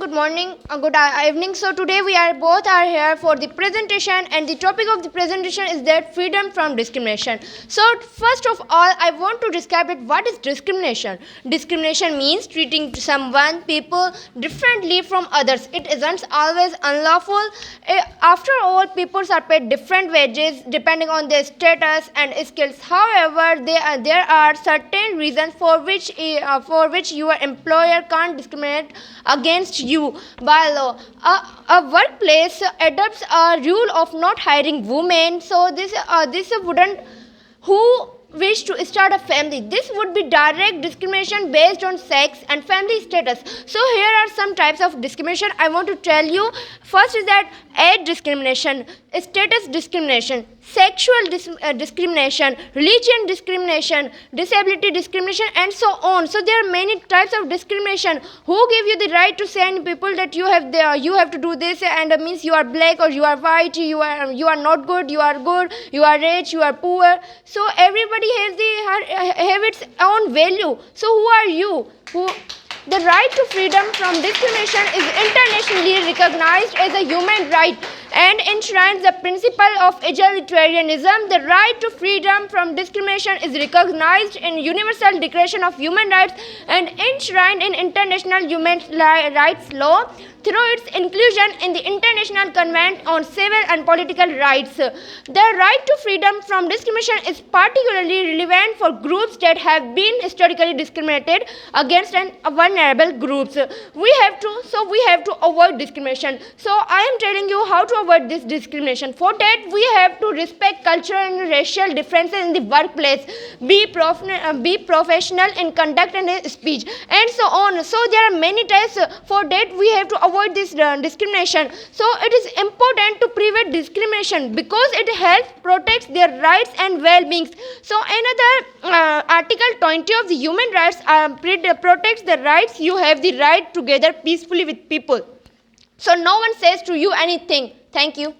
Good morning, good evening. So today we are both here for the presentation, and the topic of the presentation is that freedom from discrimination. So first of all, I want to describe it. What is discrimination? Discrimination means treating people differently from others. It isn't always unlawful. After all, people are paid different wages depending on their status and skills. However, there are certain reasons for which your employer can't discriminate against you by law. A workplace adopts a rule of not hiring women, so this wouldn't who wish to start a family. This would be direct discrimination based on sex and family status. So here are some types of discrimination I want to tell you. First is that age discrimination, status discrimination, sexual discrimination, religion discrimination, disability discrimination, and so on. So there are many types of discrimination. Who give you the right to say any people that you have to do this, and means you are black or you are white, you are not good, you are good, you are rich, you are poor. So everybody have its own value. So who are you? The right to freedom from discrimination is internationally recognized as a human right and enshrines the principle of egalitarianism. The right to freedom from discrimination is recognized in Universal Declaration of Human Rights and enshrined in international human rights law through its inclusion in the International Convention on Civil and Political Rights. The right to freedom from discrimination is particularly relevant for groups that have been historically discriminated against and vulnerable groups. We have to avoid discrimination. So I am telling you how to avoid this discrimination. For that, we have to respect cultural and racial differences in the workplace, be professional in conduct and speech, and so on. So there are many types. For that, we have to avoid this discrimination. So it is important to prevent discrimination because it helps protect their rights and well-being. So another Article 20 of the Human Rights protects the rights. You have the right to gather peacefully with people. So no one says to you anything. Thank you.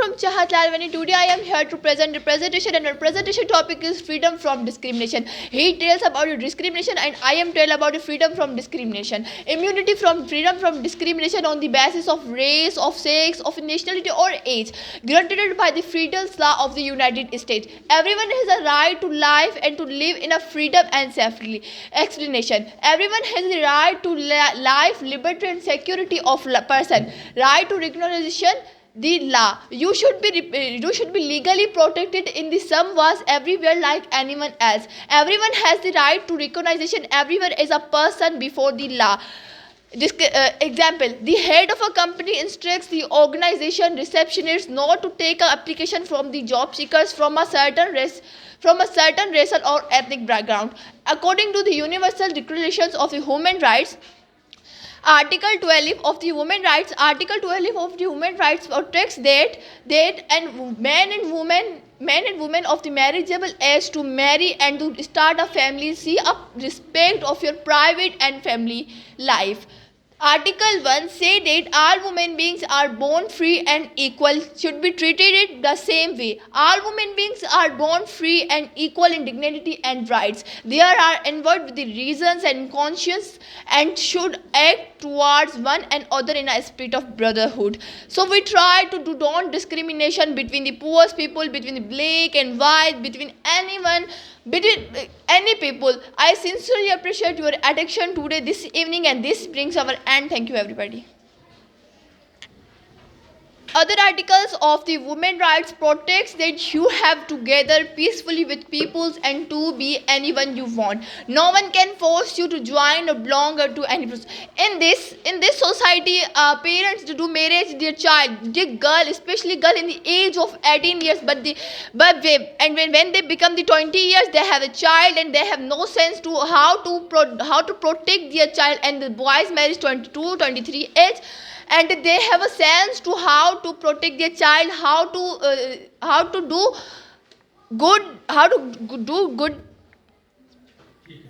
From Chahat, today I am here to present the presentation, and our presentation topic is freedom from discrimination. He tells about the discrimination and I am tell about the freedom from discrimination. Immunity from freedom from discrimination on the basis of race, of sex, of nationality or age, granted by the Freedoms Law of the United States. Everyone has a right to life and to live in a freedom and safety. Explanation: everyone has the right to life, liberty and security of person. Right to recognition. The law. You should be legally protected in the some was everywhere like anyone else. Everyone has the right to recognition. Everyone is a person before the law. Example: the head of a company instructs the organization receptionists not to take an application from the job seekers from a certain racial or ethnic background. According to the Universal Declaration of the Human Rights, Article 12 of the Human Rights protects that and men and women of the marriageable age to marry and to start a family see up respect of your private and family life. Article 1 say that all human beings are born free and equal, should be treated the same way. All human beings are born free and equal in dignity and rights. They are endowed with the reasons and conscience and should act towards one another in a spirit of brotherhood. So we try to do non-discrimination between the poorest people, between the black and white, between any people. I sincerely appreciate your attention today, this evening, and this brings our end. Thank you, everybody. Other articles of the women rights protects that you have to gather peacefully with peoples and to be anyone you want. No one can force you to join or belong to any person. In this society, parents do marriage their child, the girl, especially girl in the age of 18 years. When they become the 20 years, they have a child and they have no sense to how to protect their child. And the boys marriage 22, 23 age. And they have a sense to how to protect their child, how to do good